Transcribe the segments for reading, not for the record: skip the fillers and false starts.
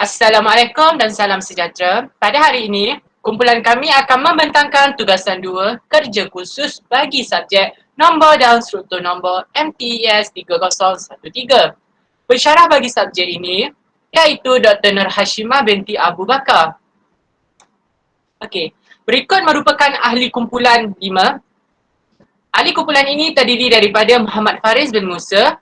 Assalamualaikum dan salam sejahtera. Pada hari ini, kumpulan kami akan membentangkan tugasan 2 kerja khusus bagi subjek nombor dan struktur nombor MTES 3013. Pensyarah bagi subjek ini iaitu Dr. Nur Hashimah binti Abu Bakar. Okey, berikut merupakan ahli kumpulan 5. Ahli kumpulan ini terdiri daripada Muhammad Faris bin Musa,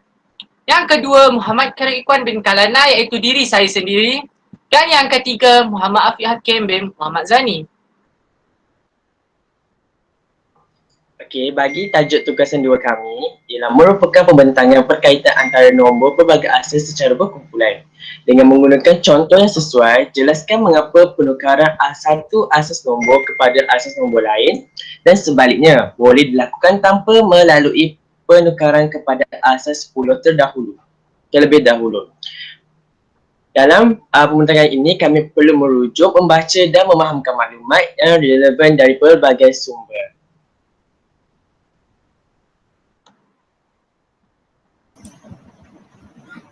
yang kedua Muhammad Khairikwan bin Kalana iaitu diri saya sendiri, dan yang ketiga Muhammad Afiq Hakim bin Muhammad Zani. Okey, bagi tajuk tugasan 2 kami ialah merupakan pembentangan perkaitan antara nombor pelbagai asas secara berkumpulan. Dengan menggunakan contoh yang sesuai, jelaskan mengapa penukaran satu asas nombor kepada asas nombor lain dan sebaliknya boleh dilakukan tanpa melalui penukaran kepada asas 10 terlebih dahulu. Dalam pembentangan ini, kami perlu merujuk, membaca dan memahamkan maklumat yang relevan dari pelbagai sumber.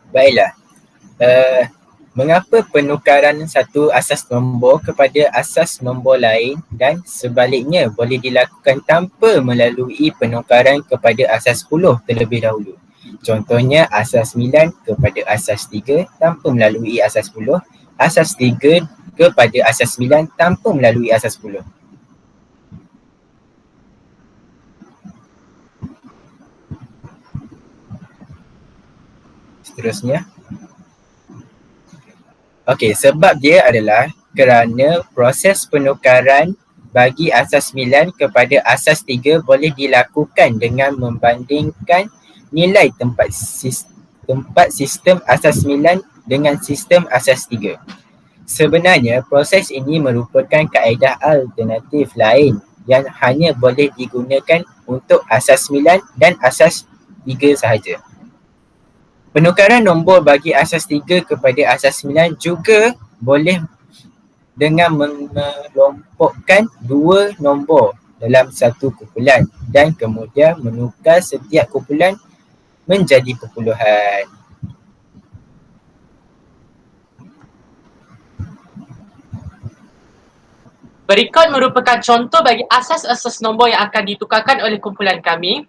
Baiklah, mengapa penukaran satu asas nombor kepada asas nombor lain dan sebaliknya boleh dilakukan tanpa melalui penukaran kepada asas 10 terlebih dahulu? Contohnya asas 9 kepada asas 3 tanpa melalui asas 10, asas 3 kepada asas 9 tanpa melalui asas 10. Seterusnya. Okey, sebab dia adalah kerana proses penukaran bagi asas 9 kepada asas 3 boleh dilakukan dengan membandingkan nilai tempat sistem asas 9 dengan sistem asas 3. Sebenarnya proses ini merupakan kaedah alternatif lain yang hanya boleh digunakan untuk asas 9 dan asas 3 sahaja. Penukaran nombor bagi asas 3 kepada asas 9 juga boleh dengan mengelompokkan dua nombor dalam satu kumpulan dan kemudian menukar setiap kumpulan menjadi perpuluhan. Berikut merupakan contoh bagi asas-asas nombor yang akan ditukarkan oleh kumpulan kami.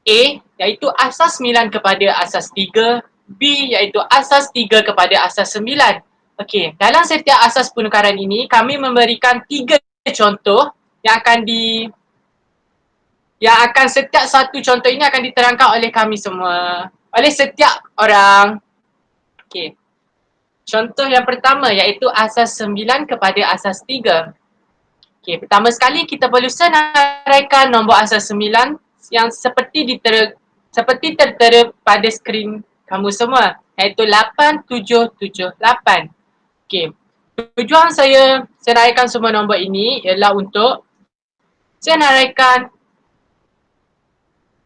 A iaitu asas 9 kepada asas 3, B iaitu asas 3 kepada asas 9. Okey, dalam setiap asas penukaran ini kami memberikan 3 contoh yang akan setiap satu contoh ini akan diterangkan oleh kami semua, oleh setiap orang. Okey. Contoh yang pertama iaitu asas 9 kepada asas 3. Okey, pertama sekali kita perlu senaraikan nombor asas 9 yang seperti tertera pada skrin kamu semua, iaitu 8778. Okey, tujuan saya senaraikan semua nombor ini ialah untuk senaraikan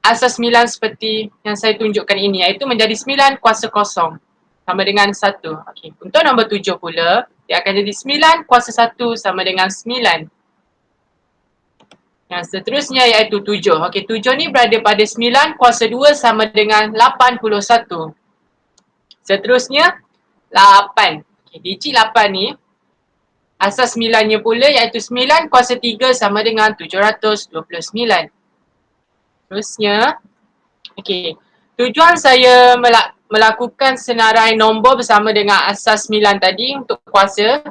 asas 9 seperti yang saya tunjukkan ini, iaitu menjadi 9 kuasa kosong sama dengan 1. Okey, untuk nombor 7 pula, dia akan jadi 9 kuasa 1 sama dengan 9. Yang seterusnya iaitu 7. Okey, 7 ni berada pada 9 kuasa 2 sama dengan 81. Seterusnya 8. Okey, digit 8 ni asas 9-nya pula iaitu 9 kuasa 3 sama dengan 729. Seterusnya, okey, tujuan saya melakukan senarai nombor bersama dengan asas 9 tadi untuk kuasa.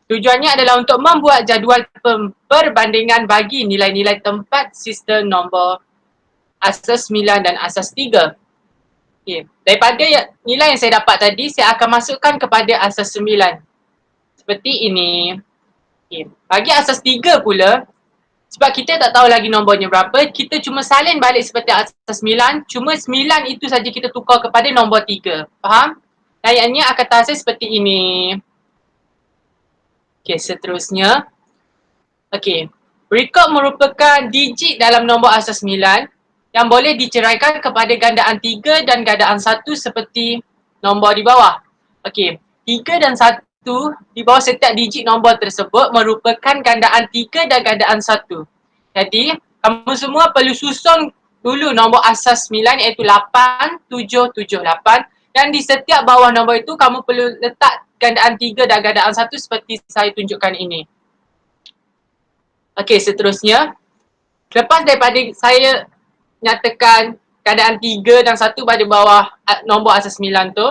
Tujuannya adalah untuk membuat jadual perbandingan bagi nilai-nilai tempat sistem nombor asas 9 dan asas 3. Okay. Daripada nilai yang saya dapat tadi, saya akan masukkan kepada asas 9. Seperti ini. Okay. Bagi asas 3 pula, sebab kita tak tahu lagi nombornya berapa, kita cuma salin balik seperti asas 9, cuma 9 itu saja kita tukar kepada nombor 3. Faham? Ayatnya akan terhasil seperti ini. Okey, seterusnya. Okey, berikut merupakan digit dalam nombor asas 9 yang boleh diceraikan kepada gandaan 3 dan gandaan 1 seperti nombor di bawah. Okey, 3 dan 1 di bawah setiap digit nombor tersebut merupakan gandaan 3 dan gandaan 1. Jadi, kamu semua perlu susun dulu nombor asas 9 iaitu 8778 Dan di setiap bawah nombor itu kamu perlu letak gandaan 3 dan gandaan 1 seperti saya tunjukkan ini. Okey, seterusnya. Lepas daripada saya nyatakan gandaan 3 dan 1 pada bawah nombor asas 9 tu,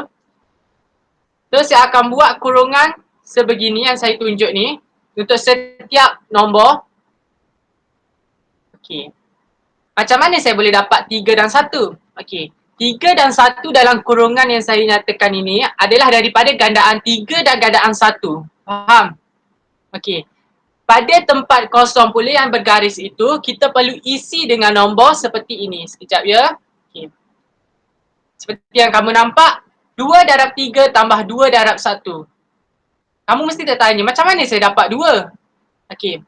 terus saya akan buat kurungan sebegini yang saya tunjuk ni untuk setiap nombor. Okey. Macam mana saya boleh dapat 3 dan 1? Okey. 3 dan 1 dalam kurungan yang saya nyatakan ini adalah daripada gandaan 3 dan gandaan 1. Faham? Okey. Pada tempat kosong pula yang bergaris itu, kita perlu isi dengan nombor seperti ini. Sekejap ya. Okey. Seperti yang kamu nampak, 2 darab 3 tambah 2 darab 1. Kamu mesti tertanya, macam mana saya dapat 2? Okey.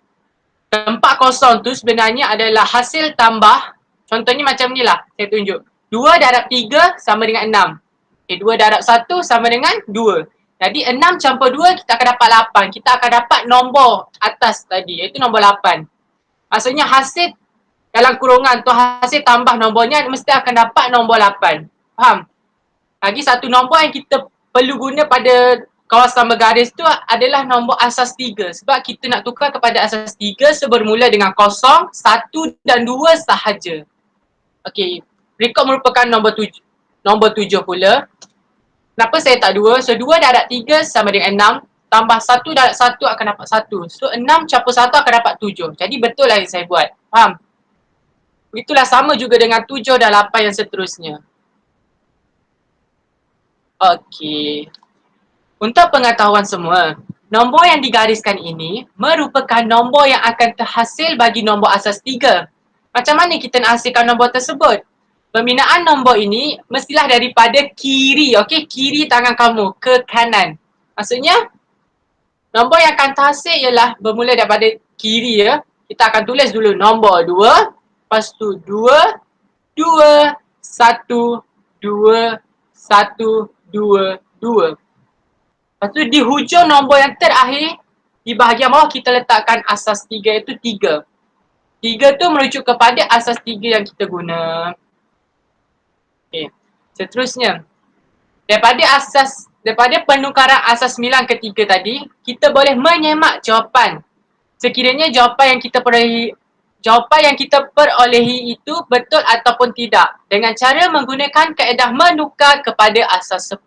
Tempat kosong tu sebenarnya adalah hasil tambah. Contohnya macam ni lah, saya tunjuk. 2 darab 3 sama dengan 6. Okay, 2 darab 1 sama dengan 2. Jadi 6 campur 2 kita akan dapat 8. Kita akan dapat nombor atas tadi, iaitu nombor 8. Maksudnya hasil dalam kurungan tu, hasil tambah nombornya mesti akan dapat nombor 8. Faham? Lagi satu nombor yang kita perlu guna pada kawasan bergaris tu adalah nombor asas 3. Sebab kita nak tukar kepada asas 3 so bermula dengan 0, 1 dan 2 sahaja. Okey. Rekod merupakan nombor 7 pula. Kenapa saya tak 2? So 2 darab 3 sama dengan 6. Tambah 1 darab 1 akan dapat 1. So 6 campur 1 akan dapat 7. Jadi betul lah yang saya buat. Faham? Itulah sama juga dengan 7 dan 8 yang seterusnya. Okey. Untuk pengetahuan semua, nombor yang digariskan ini merupakan nombor yang akan terhasil bagi nombor asas 3. Macam mana kita nak hasilkan nombor tersebut? Pembinaan nombor ini mestilah daripada kiri, okey? Kiri tangan kamu ke kanan. Maksudnya, nombor yang akan terhasil ialah bermula daripada kiri ya. Kita akan tulis dulu nombor 2, lepas tu 2, 2, 1, 2, 1, 2, 2. Lepas tu di hujung nombor yang terakhir, di bahagian bawah kita letakkan asas 3 iaitu 3. 3 tu merujuk kepada asas 3 yang kita guna. Okay. Seterusnya, daripada penukaran asas 9 ke 3 tadi, kita boleh menyemak jawapan. Sekiranya jawapan yang kita perolehi itu betul ataupun tidak dengan cara menggunakan kaedah menukar kepada asas 10.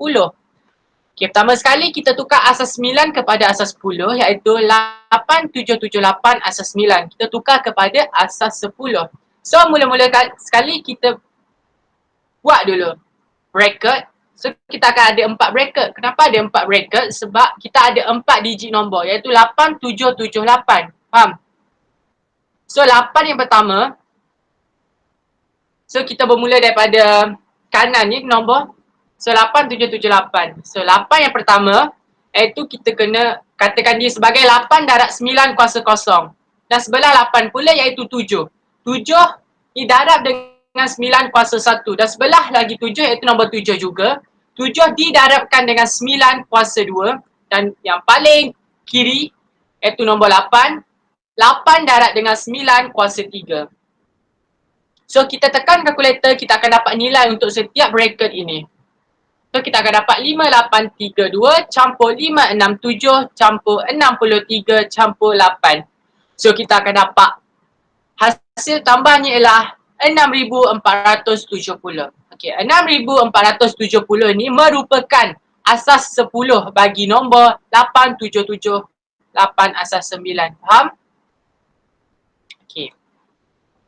Okay, pertama sekali kita tukar asas 9 kepada asas 10 iaitu 8778 asas 9. Kita tukar kepada asas 10. So mula-mula sekali kita buat dulu bracket. So kita akan ada 4 bracket. Kenapa ada 4 bracket? Sebab kita ada 4 digit nombor iaitu 8778. Faham? So 8 yang pertama. So kita bermula daripada kanan ni nombor. So 8778. So 8 yang pertama iaitu kita kena katakan dia sebagai 8 darab 9 kuasa kosong. Dan sebelah 8 pula iaitu 7. 7 didarab dengan 9 kuasa 1 dan sebelah lagi 7 iaitu nombor 7 juga. 7 didarabkan dengan 9 kuasa 2 dan yang paling kiri iaitu nombor 8. 8 darab dengan 9 kuasa 3. So kita tekan kalkulator, kita akan dapat nilai untuk setiap bracket ini. So kita akan dapat 5832 campur 567 campur 63 campur 8. So kita akan dapat hasil tambahnya ialah 6,470. Okey, 6,470 ni merupakan asas 10 bagi nombor 8778 asas 9. Faham? Okey.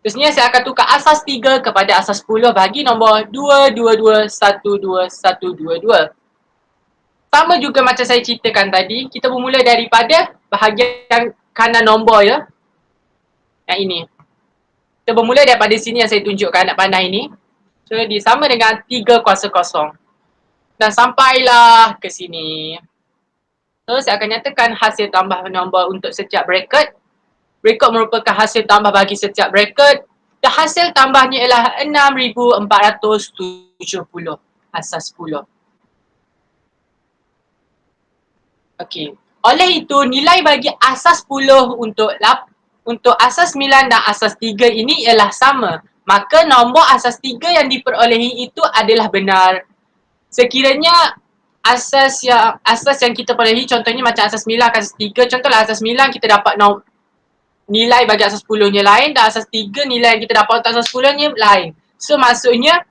Terusnya saya akan tukar asas 3 kepada asas 10 bagi nombor 222121222. Sama juga macam saya ceritakan tadi, kita bermula daripada bahagian kanan nombor ya. Yang ini. Kita bermula daripada sini yang saya tunjukkan anak panah ini. So dia sama dengan 3 kuasa kosong. Dan sampailah ke sini. So saya akan nyatakan hasil tambah nombor untuk setiap bracket. Bracket merupakan hasil tambah bagi setiap bracket. Dan hasil tambahnya ialah 6,470 asas 10. Okey. Oleh itu nilai bagi asas 10 untuk asas 9 dan asas 3 ini ialah sama. Maka nombor asas 3 yang diperolehi itu adalah benar. sekiranya asas yang kita perolehi, contohnya macam asas 9, asas 3, contohlah asas 9 kita dapat nilai bagi asas 10-nya lain, dan asas 3 nilai yang kita dapat untuk asas 10-nya lain. So maksudnya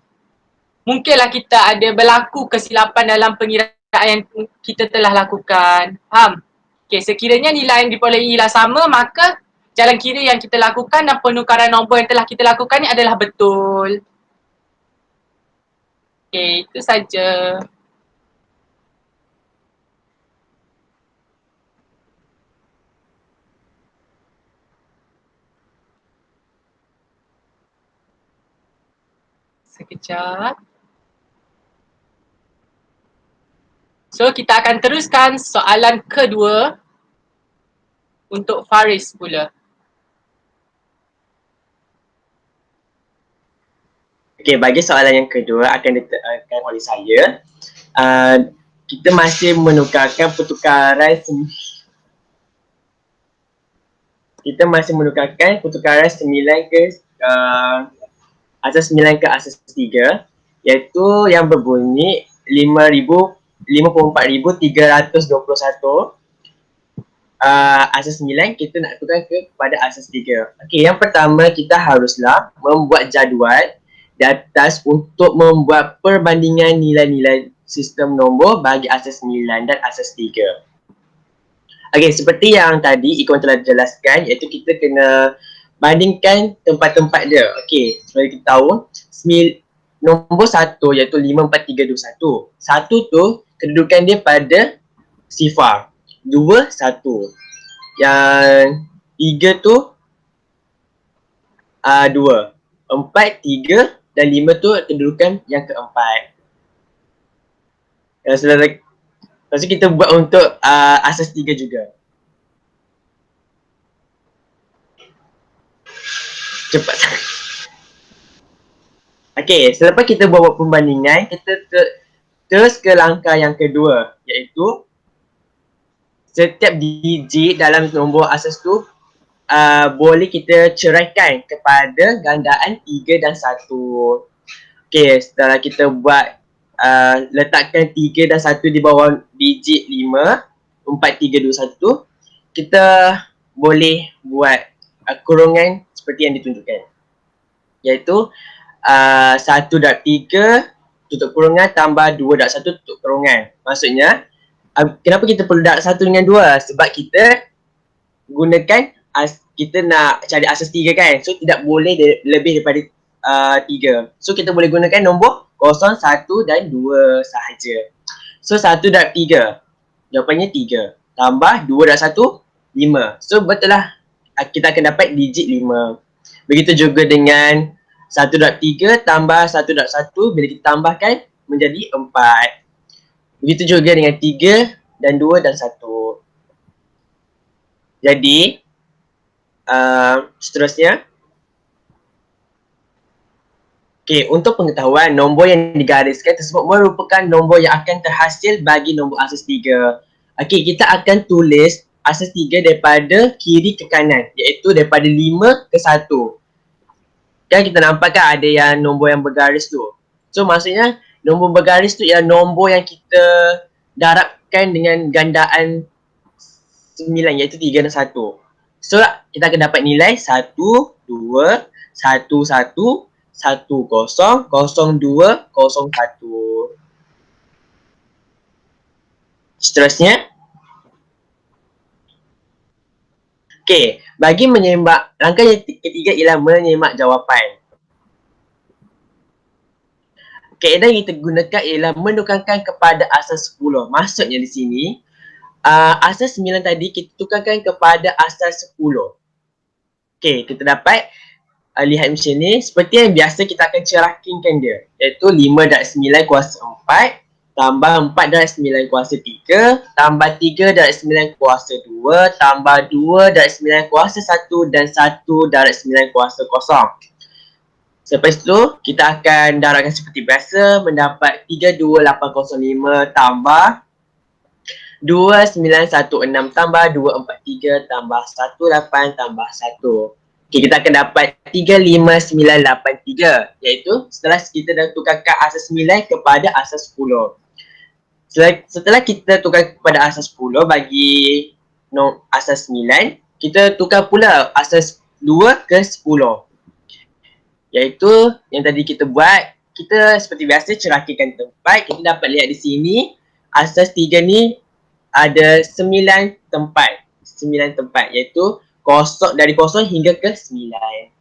mungkinlah kita ada berlaku kesilapan dalam pengiraan yang kita telah lakukan. Faham? Okay, sekiranya nilai yang diperolehi ialah sama, maka jalan kira yang kita lakukan dan penukaran nombor yang telah kita lakukan ni adalah betul. Okay, itu saja. Sekejap. So, kita akan teruskan soalan kedua untuk Faris pula. Okey, bagi soalan yang kedua akan ditekankan oleh saya. Kita masih menukarkan pertukaran pertukaran 9 ke asas 9 ke asas 3, iaitu yang berbunyi 54,321 asas 9 kita nak tukar kepada asas 3. Okey, yang pertama kita haruslah membuat jadual di atas untuk membuat perbandingan nilai-nilai sistem nombor bagi asas 9 dan asas 3. Okey, seperti yang tadi Ikon telah jelaskan, iaitu kita kena bandingkan tempat-tempat dia. Okey, seperti kita tahu, nombor 1 iaitu 54321. 1 tu kedudukan dia pada sifar. 2, 1. Yang 3 tu 2. 4, 3 dan 5 tu kedudukan yang keempat. Lepas tu kita buat untuk asas 3 juga. Cepat. Okey, selepas kita buat pembandingan, kita terus ke langkah yang kedua, iaitu setiap digit dalam nombor asas tu boleh kita ceraikan kepada gandaan 3 dan 1. Okey, setelah kita buat letakkan 3 dan 1 di bawah digit 5, 4, 3, 2, 1, kita boleh buat kurungan seperti yang ditunjukkan, iaitu 1.3 tutup kurungan tambah 2.1 tutup kurungan. Maksudnya kenapa kita perlu darab 1 dengan 2? Sebab kita gunakan kita nak cari asas 3 kan. So tidak boleh lebih daripada 3. So kita boleh gunakan nombor 0, 1 dan 2 sahaja. So 1.3, jawapannya 3. Tambah 2.1, 5. So betul lah kita akan dapat digit 5. Begitu juga dengan 1.3 tambah 1.1 bila kita tambahkan menjadi 4. Begitu juga dengan 3 dan 2 dan 1. Jadi seterusnya, okey, untuk pengetahuan, nombor yang digariskan tersebut merupakan nombor yang akan terhasil bagi nombor asas 3. Okey, kita akan tulis asas 3 daripada kiri ke kanan, iaitu daripada 5 ke 1. Kan kita nampak kan ada yang nombor yang bergaris tu. So maksudnya nombor bergaris tu ialah nombor yang kita darabkan dengan gandaan 9, iaitu 3 dan 1. So kita akan dapat nilai 1, 2, 1, 1, 1, 0, 02, 01. Seterusnya, okey, bagi menyemak, langkah yang ketiga ialah menyemak jawapan. Kaedah yang kita gunakan ialah menukarkan kepada asas 10. Maksudnya di sini, asas 9 tadi kita tukarkan kepada asas 10. Okey, kita dapat lihat macam ni. Seperti yang biasa kita akan cerakinkan dia, iaitu 5.9 kuasa 4 tambah 4.9 kuasa 3 tambah 3.9 kuasa 2 tambah 2.9 kuasa 1 dan 1.9 kuasa 0. Selepas tu kita akan darabkan seperti biasa, mendapat 32805 tambah 2916 tambah 243 tambah 18 tambah 1. Okay, kita akan dapat 35983, iaitu setelah kita dah tukarkan asas 9 kepada asas 10. Setelah kita tukar kepada asas 10 bagi asas 9, kita tukar pula asas 2 ke 10. Iaitu yang tadi kita buat, kita seperti biasa cerahkan tempat. Kita dapat lihat di sini asas 3 ni ada 9 tempat. 9 tempat, iaitu dari kosong hingga ke 9.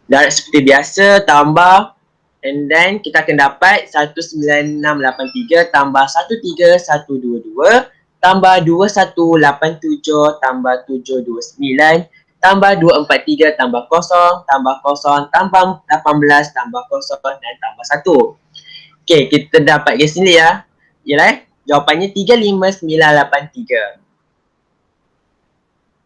Dan seperti biasa tambah, and then kita akan dapat 19683 tambah 13122 tambah 2187 tambah 729 tambah 243 tambah 0 tambah 0 tambah 18 tambah 0 dan tambah 1. Okey, kita dapat kat sini ya. Yalah, jawapannya 35983.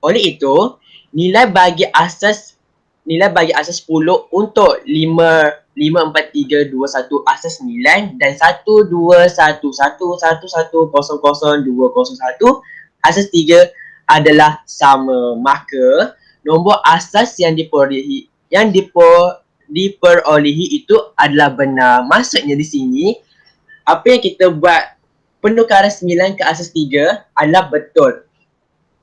Oleh itu, nilai bagi asas 10 untuk 54321 asas 9 dan 121111000201 asas 3 adalah sama. Maka nombor asas yang diperolehi itu adalah benar. Maksudnya di sini apa yang kita buat penukaran 9 ke asas 3 adalah betul.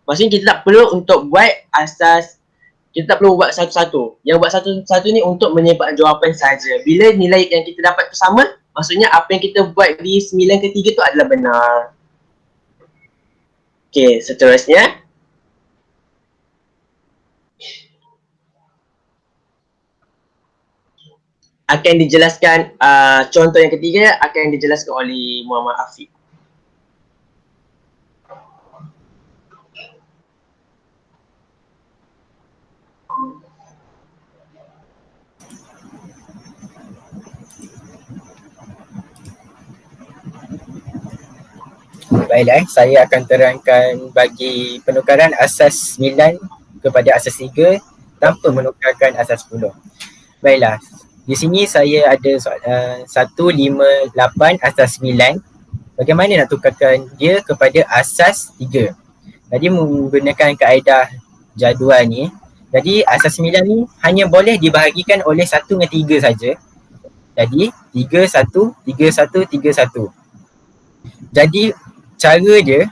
Maksudnya kita tak perlu untuk buat asas, kita tak perlu buat satu-satu. Yang buat satu-satu ni untuk menyebabkan jawapan saja. Bila nilai yang kita dapat tu sama, maksudnya apa yang kita buat di 9 ke 3 tu adalah benar. Okey, seterusnya. Akan dijelaskan, contoh yang ketiga akan dijelaskan oleh Muhammad Afiq. Baiklah, saya akan terangkan bagi penukaran asas 9 kepada asas 3 tanpa menukarkan asas 10. Baiklah, di sini saya ada 158 asas 9. Bagaimana nak tukarkan dia kepada asas 3? Jadi menggunakan kaedah jadual ni, jadi asas 9 ni hanya boleh dibahagikan oleh 1 dengan 3 saja. Jadi 3, 1, 3, 1, 3, 1. Jadi cara dia,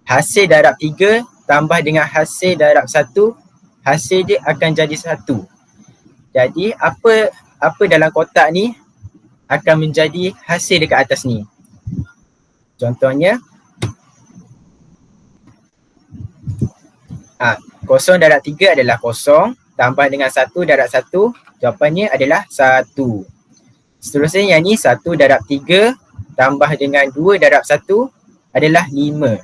hasil darab 3 tambah dengan hasil darab 1, hasil dia akan jadi 1. Jadi apa dalam kotak ni akan menjadi hasil dekat atas ni. Contohnya, kosong darab 3 adalah kosong, tambah dengan 1 darab 1, jawapannya adalah 1. Seterusnya yang ni 1 darab 3 tambah dengan 2 darab 1 adalah 5.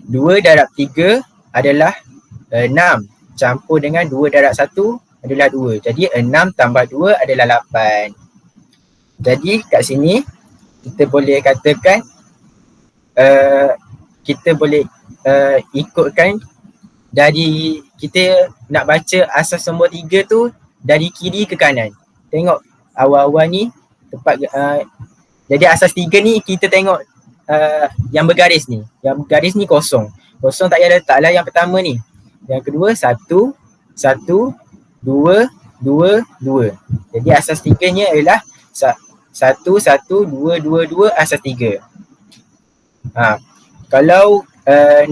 2 darab 3 adalah 6. Campur dengan 2 darab 1 adalah 2. Jadi 6 tambah 2 adalah 8. Jadi kat sini kita boleh katakan kita boleh ikutkan dari kita nak baca asas nombor 3 tu dari kiri ke kanan. Tengok awal-awal ni tepat jadi asas 3 ni kita tengok yang bergaris ni. Yang bergaris ni kosong. Kosong tak payah letak lah yang pertama ni. Yang kedua 1, 1, 2, 2, 2. Jadi asas 3 nya adalah 1, 1, 2, 2, 2 asas 3. Kalau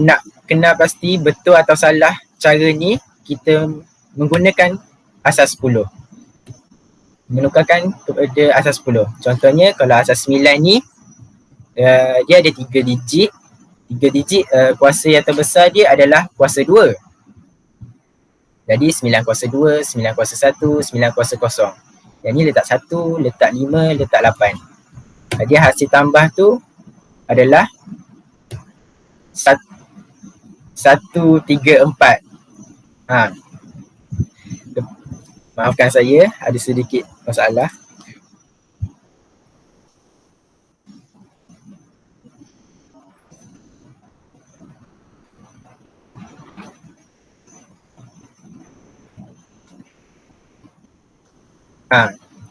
nak kenal pasti betul atau salah cara ni, kita menggunakan asas 10. Menukarkan kepada asas 10. Contohnya kalau asas 9 ni dia ada 3 digit. 3 digit kuasa yang terbesar dia adalah kuasa 2. Jadi 9 kuasa 2, 9 kuasa 1, 9 kuasa 0. Yang ni letak 1, letak 5, letak 8. Jadi hasil tambah tu adalah 1, 3, 4. Maafkan saya, ada sedikit masalah.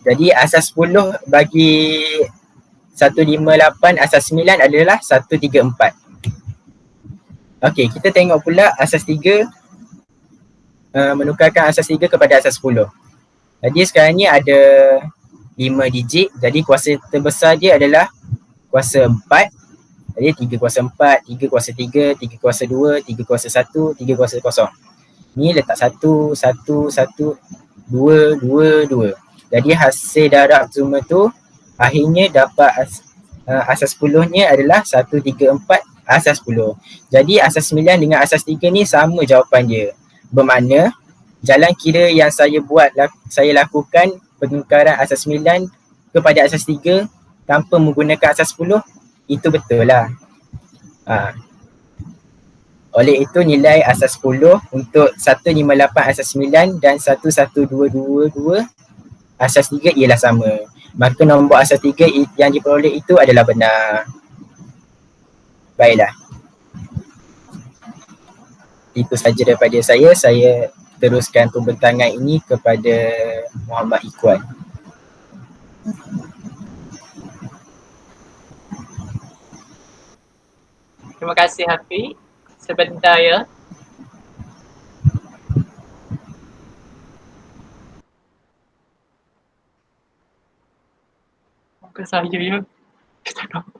Jadi asas 10 bagi 158 asas 9 adalah 1, 3, 4. Okey, kita tengok pula asas 3 menukarkan asas 3 kepada asas 10. Jadi sekarang ni ada 5 digit, jadi kuasa terbesar dia adalah kuasa 4. Jadi 3 kuasa 4, 3 kuasa 3, 3 kuasa 2, 3 kuasa 1, 3 kuasa kosong. Ni letak 1, 1, 1, 2, 2, 2. Jadi hasil darab semua tu akhirnya dapat asas 10-nya adalah 1, 3, 4, asas 10. Jadi asas 9 dengan asas 3 ni sama jawapan dia. Bermakna jalan kira yang saya lakukan penukaran asas 9 kepada asas 3 tanpa menggunakan asas 10, itu betul lah. Oleh itu nilai asas 10 untuk 158 asas 9 dan 11222 asas 3 ialah sama. Maka nombor asas 3 yang diperoleh itu adalah benar. Baiklah. Itu saja daripada saya. Saya teruskan pembentangan ini kepada Muhammad Ikhwan. Terima kasih Hafiz. Sebentar ya. Muka saya ya. Kita tahu.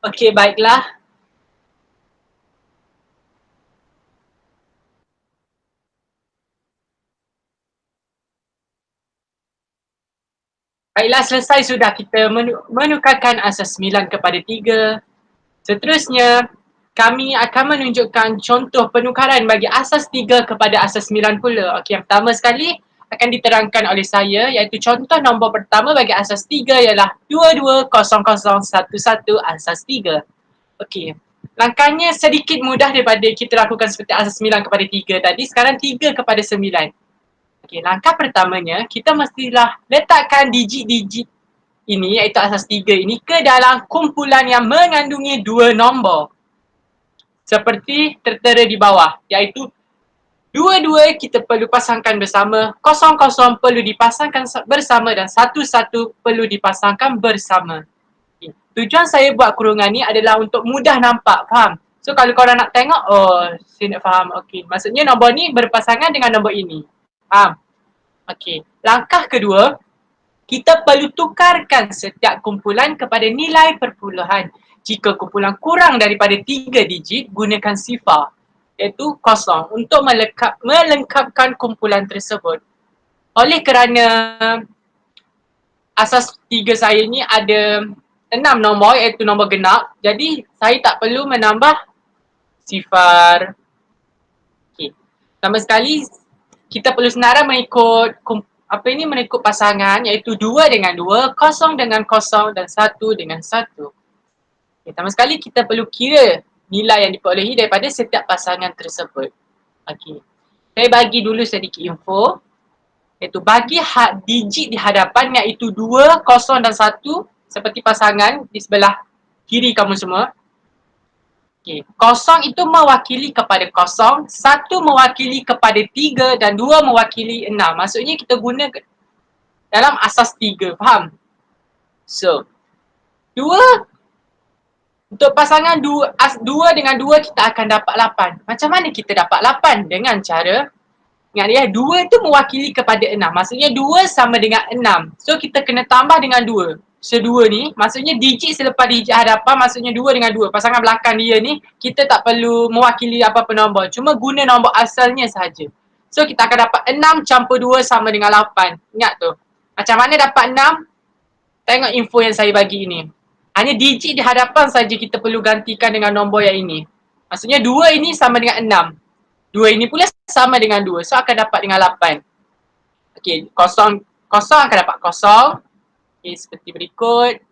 Okey, baiklah. Baiklah, selesai sudah kita menukarkan asas 9 kepada 3. Seterusnya, kami akan menunjukkan contoh penukaran bagi asas 3 kepada asas 9 pula. Okey, yang pertama sekali akan diterangkan oleh saya, iaitu contoh nombor pertama bagi asas 3 ialah 220011 asas 3. Okey, langkahnya sedikit mudah daripada kita lakukan seperti asas 9 kepada 3 tadi. Sekarang 3 kepada 9. Okey, langkah pertamanya kita mestilah letakkan digit-digit ini, iaitu asas 3 ini, ke dalam kumpulan yang mengandungi 2 nombor. Seperti tertera di bawah, iaitu 2-2 kita perlu pasangkan bersama, 0-0 perlu dipasangkan bersama dan 1-1 perlu dipasangkan bersama. Okay. Tujuan saya buat kurungan ni adalah untuk mudah nampak, faham? So kalau korang nak tengok, oh saya nak faham, okey. Maksudnya nombor ni berpasangan dengan nombor ini. Faham? Okey. Langkah kedua, kita perlu tukarkan setiap kumpulan kepada nilai perpuluhan. Jika kumpulan kurang daripada 3 digit, gunakan sifar, iaitu kosong, untuk melengkapkan kumpulan tersebut. Oleh kerana asas 3 saya ni ada 6 nombor, iaitu nombor genap, jadi saya tak perlu menambah sifar. Okay. Sama sekali kita perlu senarai mengikut mengikut pasangan, iaitu 2 dengan 2, 0 dengan 0 dan 1 dengan 1. Okay, pertama sekali kita perlu kira nilai yang diperolehi daripada setiap pasangan tersebut. Okey. Saya bagi dulu sedikit info, iaitu bagi digit di hadapan, iaitu 2, 0 dan 1 seperti pasangan di sebelah kiri kamu semua. Okey, 0 itu mewakili kepada 0, 1 mewakili kepada 3 dan 2 mewakili 6. Maksudnya kita guna dalam asas 3, faham? So, 2 untuk pasangan 2 dengan 2 kita akan dapat 8. Macam mana kita dapat 8? Dengan cara, ingat ya, 2 itu mewakili kepada 6. Maksudnya 2 sama dengan 6. So kita kena tambah dengan 2. So 2 ni, maksudnya digit selepas digit hadapan, maksudnya 2 dengan 2. Pasangan belakang dia ni, kita tak perlu mewakili apa-apa nombor. Cuma guna nombor asalnya sahaja. So kita akan dapat 6 campur 2 sama dengan 8. Ingat tu. Macam mana dapat 6? Tengok info yang saya bagi ini. Hanya digit di hadapan saja kita perlu gantikan dengan nombor yang ini. Maksudnya 2 ini sama dengan 6. 2 ini pula sama dengan 2. So akan dapat dengan 8. Okey, 0 akan dapat 0. Okey, seperti berikut.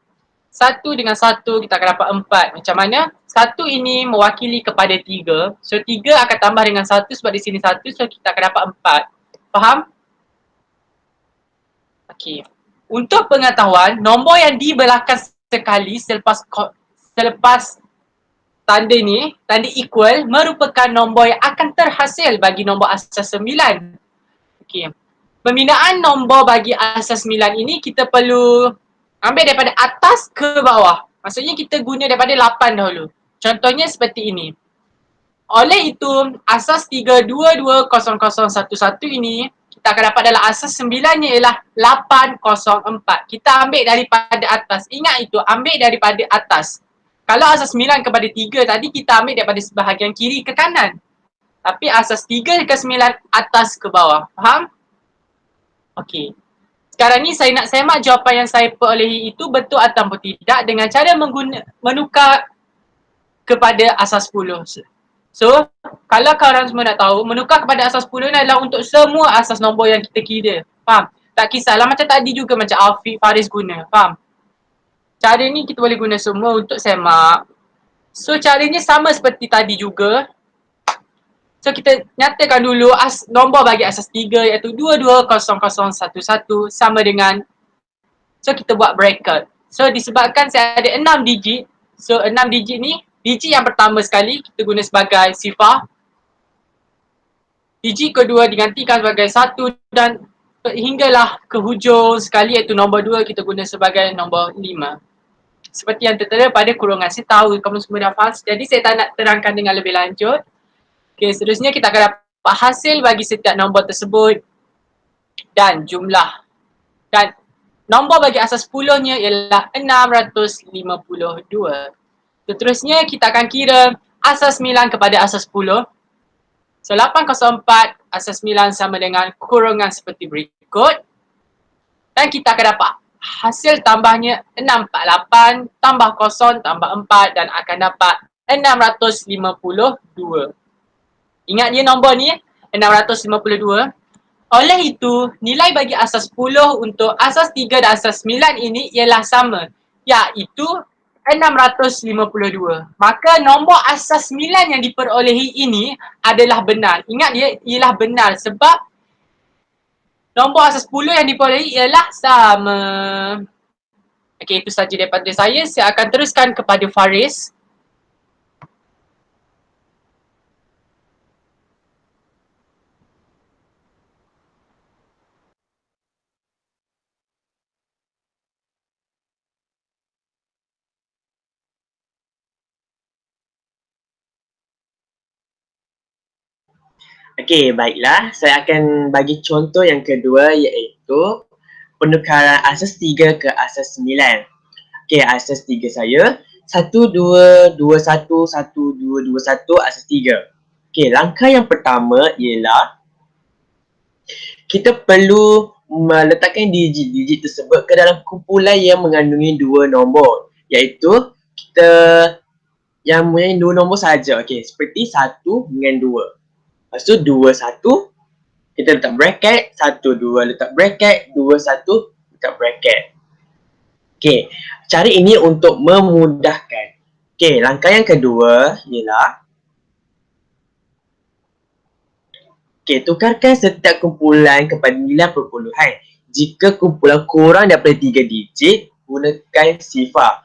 1 dengan 1 kita akan dapat 4. Macam mana? 1 ini mewakili kepada 3. So 3 akan tambah dengan 1 sebab di sini 1. So kita akan dapat 4. Faham? Okey. Untuk pengetahuan, nombor yang dibelahkan sekali selepas tanda ni, tanda equal merupakan nombor yang akan terhasil bagi nombor asas 9. Okey. Pembinaan nombor bagi asas 9 ini kita perlu ambil daripada atas ke bawah. Maksudnya kita guna daripada 8 dahulu. Contohnya seperti ini. Oleh itu, asas 3220011 ini kita akan dapat dalam asas 9-nya ialah 804. Kita ambil daripada atas. Ingat itu, ambil daripada atas. Kalau asas 9 kepada 3 tadi kita ambil daripada sebahagian kiri ke kanan. Tapi asas 3 ke 9 atas ke bawah. Faham? Okey. Sekarang ni saya nak semak jawapan yang saya perolehi itu betul ataupun tidak dengan cara menukar kepada asas 10. So, kalau korang semua nak tahu, menukar kepada asas 10 ni adalah untuk semua asas nombor yang kita kira. Faham? Tak kisahlah macam tadi juga macam Afiq, Faris guna. Faham? Cara ni kita boleh guna semua untuk semak. So, caranya sama seperti tadi juga. So, kita nyatakan dulu nombor bagi asas 3 iaitu 220011 sama dengan, so kita buat bracket. So, disebabkan saya ada 6 digit. So, 6 digit ni, digit yang pertama sekali kita guna sebagai sifar. Digit kedua digantikan sebagai 1 dan hinggalah ke hujung sekali iaitu nombor 2 kita guna sebagai nombor 5. Seperti yang tertera pada kurungan. Saya tahu kamu semua dah faham. Jadi saya tak nak terangkan dengan lebih lanjut. Okey, seterusnya kita akan dapat hasil bagi setiap nombor tersebut dan jumlah. Dan nombor bagi asas 10-nya ialah 652. Seterusnya kita akan kira asas 9 kepada asas 10. So 804 asas 9 sama dengan kurungan seperti berikut. Dan kita akan dapat hasil tambahnya 648 tambah 0 tambah 4 dan akan dapat 652. Ingat dia nombor ni 652. Oleh itu, nilai bagi asas 10 untuk asas 3 dan asas 9 ini ialah sama, iaitu 652. Maka nombor asas 9 yang diperolehi ini adalah benar. Ingat dia ialah benar sebab nombor asas 10 yang diperolehi ialah sama. Okey, itu saja daripada saya. Saya akan teruskan kepada Faris. Okey, baiklah. Saya akan bagi contoh yang kedua iaitu penukaran asas 3 ke asas 9. Okey, asas 3 saya 12211221 asas 3. Okey, langkah yang pertama ialah kita perlu meletakkan digit-digit tersebut ke dalam kumpulan yang mengandungi dua nombor, iaitu kita yang mempunyai dua nombor saja. Okey, seperti 1 dengan 2. Lepas tu 2, 1, kita letak bracket, 1, 2 letak bracket, 2, 1 letak bracket. Okey, cara ini untuk memudahkan. Okey, langkah yang kedua ialah tukarkan setiap kumpulan kepada nilai perpuluhan. Jika kumpulan kurang daripada 3 digit, gunakan sifar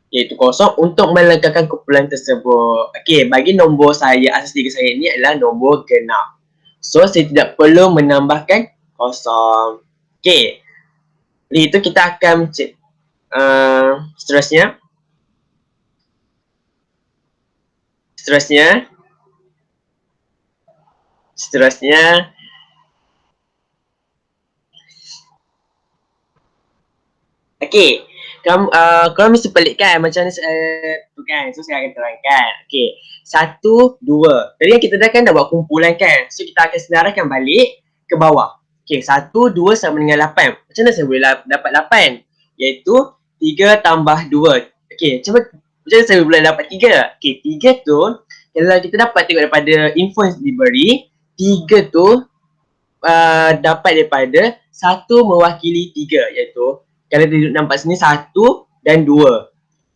iaitu 0 untuk melengkapkan kumpulan tersebut. Okey, bagi nombor saya, asas 3 saya ini adalah nombor genap. So, saya tidak perlu menambahkan 0. Okey, jadi itu kita akan cek seterusnya. Okey, korang mesti pelik kan macam mana tu kan. So saya akan terangkan. Okey, 1, 2. Tadi yang kita dah buat kumpulan kan. So kita akan senaraikan balik ke bawah. Okey, 1, 2 sama dengan 8. Macam mana saya boleh dapat 8? Iaitu 3 tambah 2. Okey, macam mana saya boleh dapat 3? Okey, 3 tu kalau kita dapat tengok daripada info yang diberi, 3 tu dapat daripada 1 mewakili 3, iaitu kalau dia nampak sini 1 dan 2.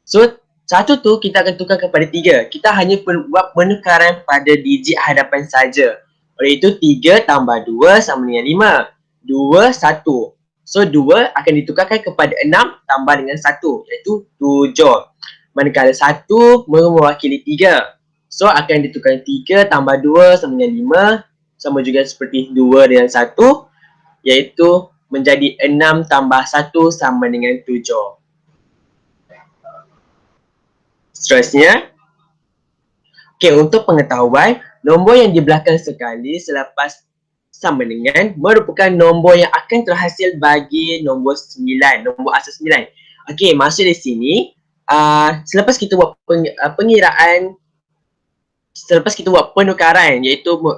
So 1 tu kita akan tukar kepada 3. Kita hanya buat penukaran pada digit hadapan saja. Oleh itu 3 tambah 2 sama dengan 5. 2, 1. So 2 akan ditukarkan kepada 6 tambah dengan 1 iaitu 7. Manakala 1 mewakili 3. So akan ditukar 3 tambah 2 sama dengan 5. Sama juga seperti 2 dengan 1 iaitu menjadi 6 tambah 1 sama dengan 7. Seterusnya, untuk pengetahuan, nombor yang di belakang sekali selepas sama dengan merupakan nombor yang akan terhasil bagi nombor 9, nombor asal 9. Maksud di sini, selepas kita buat pengiraan, selepas kita buat penukaran iaitu 1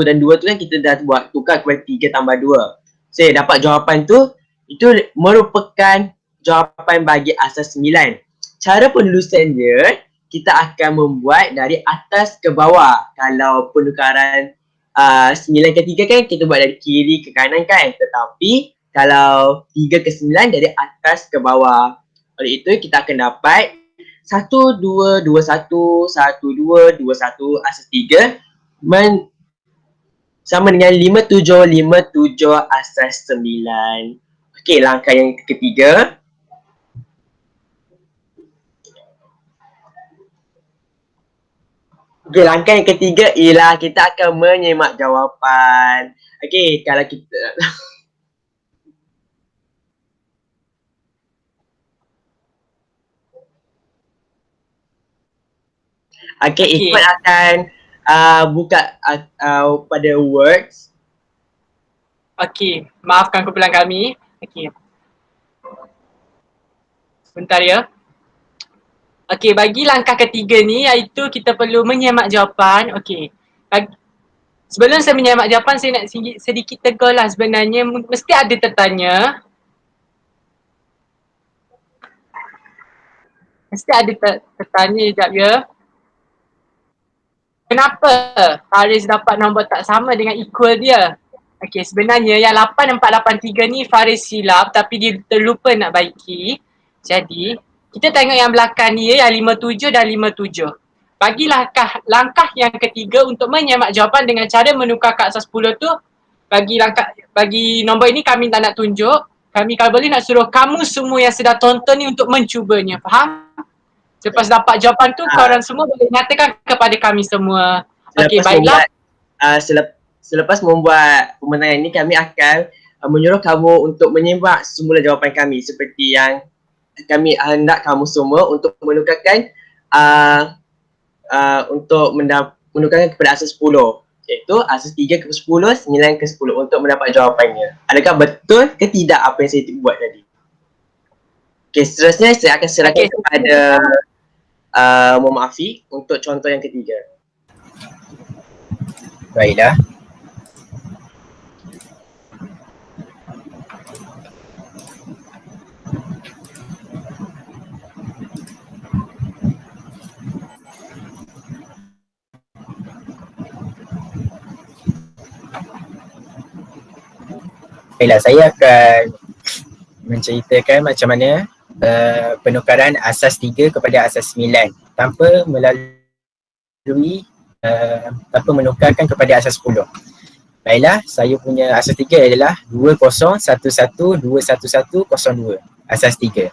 dan 2 tu kan kita dah buat tukar kepada 3 tambah 2. Saya dapat jawapan tu, itu merupakan jawapan bagi asas 9. Cara penulisan dia, kita akan membuat dari atas ke bawah. Kalau penukaran 9 ke 3 kan kita buat dari kiri ke kanan kan. Tetapi kalau 3 ke 9 dari atas ke bawah. Oleh itu kita akan dapat 1, 2, 2, 1, 1, 2, 2, 1 asas 3 sama dengan 5, 7, 5, 7 asas 9. Langkah yang ketiga. Langkah yang ketiga ialah kita akan menyemak jawapan. Kalau kita Ikmat akan buka pada words. Maafkan kumpulan kami. Sebentar ya. Bagi langkah ketiga ni iaitu kita perlu menyemak jawapan. Sebelum saya menyemak jawapan, saya nak sedikit tegur lah sebenarnya. Mesti ada tertanya. Sekejap ya. Kenapa Faris dapat nombor tak sama dengan equal dia? Sebenarnya yang 8483 ni Faris silap tapi dia terlupa nak baiki. Jadi, kita tengok yang belakang ni yang 57 dan 57. Bagi langkah yang ketiga untuk menyemak jawapan dengan cara menukar ke asas 10 tu, bagi nombor ini kami tak nak tunjuk. Kami kalau boleh nak suruh kamu semua yang sedang tonton ni untuk mencubanya. Faham? Lepas dapat jawapan tu, korang semua boleh nyatakan kepada kami semua. Baiklah. Selepas membuat pembentangan ini, kami akan menyuruh kamu untuk menyemak semula jawapan kami seperti yang kami hendak kamu semua untuk menukarkan menukarkan kepada asas 10, iaitu asas 3 ke 10, 9 ke 10 untuk mendapat jawapannya. Adakah betul ke tidak apa yang saya buat tadi? Seterusnya saya akan serahkan kepada Muhammad Afiq untuk contoh yang ketiga. Baiklah. Baiklah, saya akan menceritakan macam mana penukaran asas 3 kepada asas 9 tanpa menukarkan kepada asas 10. Baiklah, saya punya asas 3 adalah 20112102. Asas 3.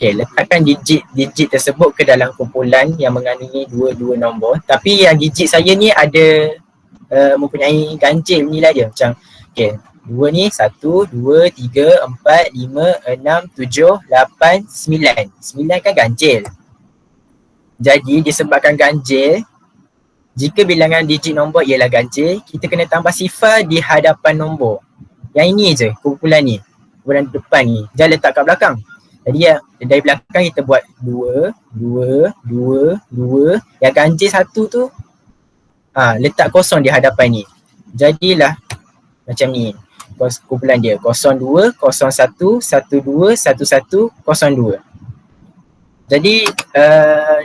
Letakkan digit tersebut ke dalam kumpulan yang mengandungi dua nombor. Tapi yang digit saya ni ada mempunyai ganjil nilai dia. Macam 2 ni 1, 2, 3, 4, 5, 6, 7, 8, 9. 9 kan ganjil. Jadi disebabkan ganjil, jika bilangan digit nombor ialah ganjil, kita kena tambah sifar di hadapan nombor. Yang ini je, kumpulan ni. Kumpulan depan ni. Jangan letak kat belakang. Jadi dari belakang kita buat 2, 2, 2, 2. Yang ganjil 1 tu, letak kosong di hadapan ni. Jadilah macam ni. Kumpulan dia 02, 01, 12, 11, 02. Jadi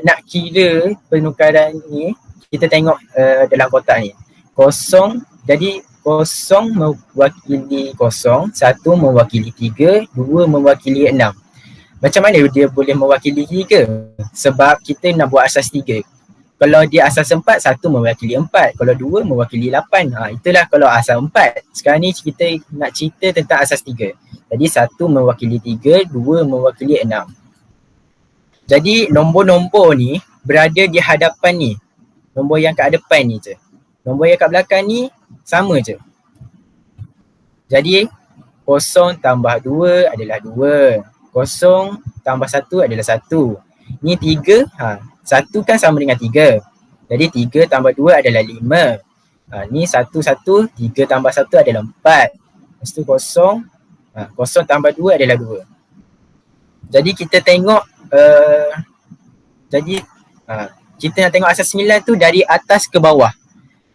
nak kira penukaran ni, kita tengok dalam kotak ni. Jadi 0 mewakili 0, 1 mewakili 3, 2 mewakili 6. Macam mana dia boleh mewakili 3? Sebab kita nak buat asas 3. Kalau dia asas 4, 1 mewakili 4. Kalau 2 mewakili 8. Itulah kalau asas 4. Sekarang ni kita nak cerita tentang asas 3. Jadi 1 mewakili 3, 2 mewakili 6. Jadi nombor-nombor ni berada di hadapan ni. Nombor yang kat depan ni je. Nombor yang kat belakang ni sama je. Jadi 0 tambah 2 adalah 2. 0 tambah 1 adalah 1. Ni 3. 1 kan sama dengan 3. Jadi 3 tambah 2 adalah 5. Ni 1, 1. 3 tambah 1 adalah 4. Lepas tu 0. 0 tambah 2 adalah 2. Jadi kita tengok kita nak tengok asas 9 tu dari atas ke bawah.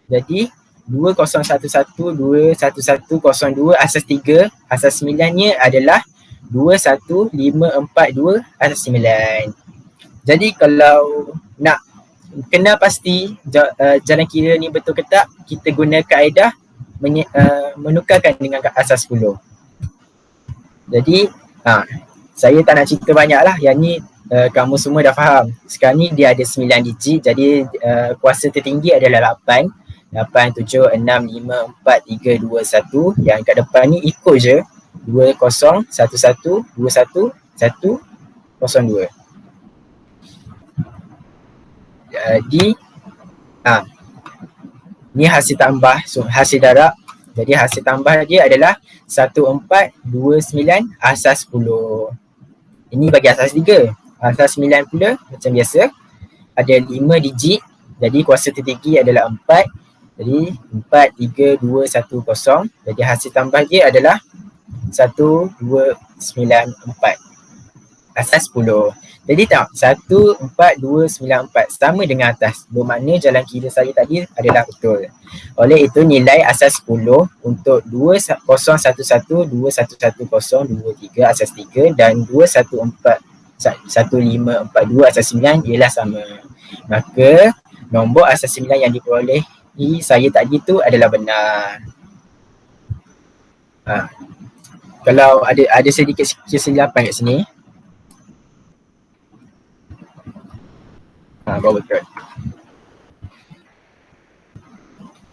Jadi 2011, 21102 asas 3, asas 9-nya adalah 21542 asas 9. Jadi kalau nak kenal pasti jalan kira ni betul ke tak, kita guna kaedah menukarkan dengan asas 10. Jadi saya tak nak cerita banyak lah, yang ni kamu semua dah faham. Sekarang ni dia ada 9 digit, jadi kuasa tertinggi adalah 8. 8, 7, 6, 5, 4, 3, 2, 1. Yang kat depan ni ikut je 20, 11, 21, 1, 02. Jadi ni hasil tambah, hasil darab. Jadi hasil tambah dia adalah 1429 asas 10. Ini bagi asas 3. Asas 9 pula macam biasa ada 5 digit. Jadi kuasa tertinggi adalah 4. Jadi 4, 3, 2, 1, 0. Jadi hasil tambah dia adalah 1294 asas 10. Jadi tengok 14294 sama dengan atas. Bermakna jalan kira saya tadi adalah betul. Oleh itu nilai asas 10 untuk 2011, 2110, 23 asas 3 dan 1542 asas 9 ialah sama. Maka nombor asas 9 yang diperolehi saya tadi tu adalah benar. Kalau ada sedikit kesilapan kat sini. Baru betul.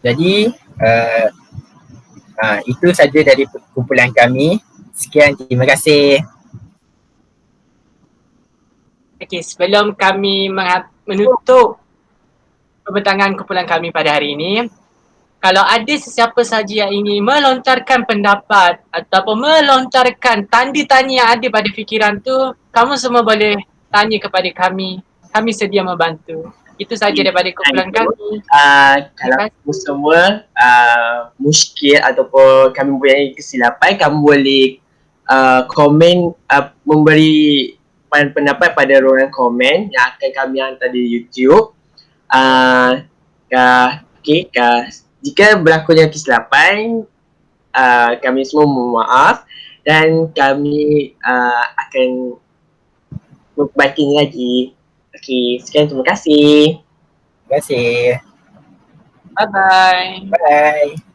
Jadi itu saja dari kumpulan kami. Sekian, terima kasih. Okey, sebelum kami menutup pembentangan kumpulan kami pada hari ini, kalau ada sesiapa sahaja yang ingin melontarkan pendapat ataupun melontarkan tanda tanya yang ada pada fikiran tu, kamu semua boleh tanya kepada kami. Kami sedia membantu. Itu saja daripada kumpulan kami. Kalau kamu semua muskil ataupun kami mempunyai kesilapan, kamu boleh komen, memberi pendapat pada ruangan komen yang akan kami hantar di YouTube. Jika berlakunya kesilapan, kami semua mohon maaf dan kami akan memperbaikinya lagi. Okey, sekian, terima kasih. Terima kasih. Bye-bye. Bye.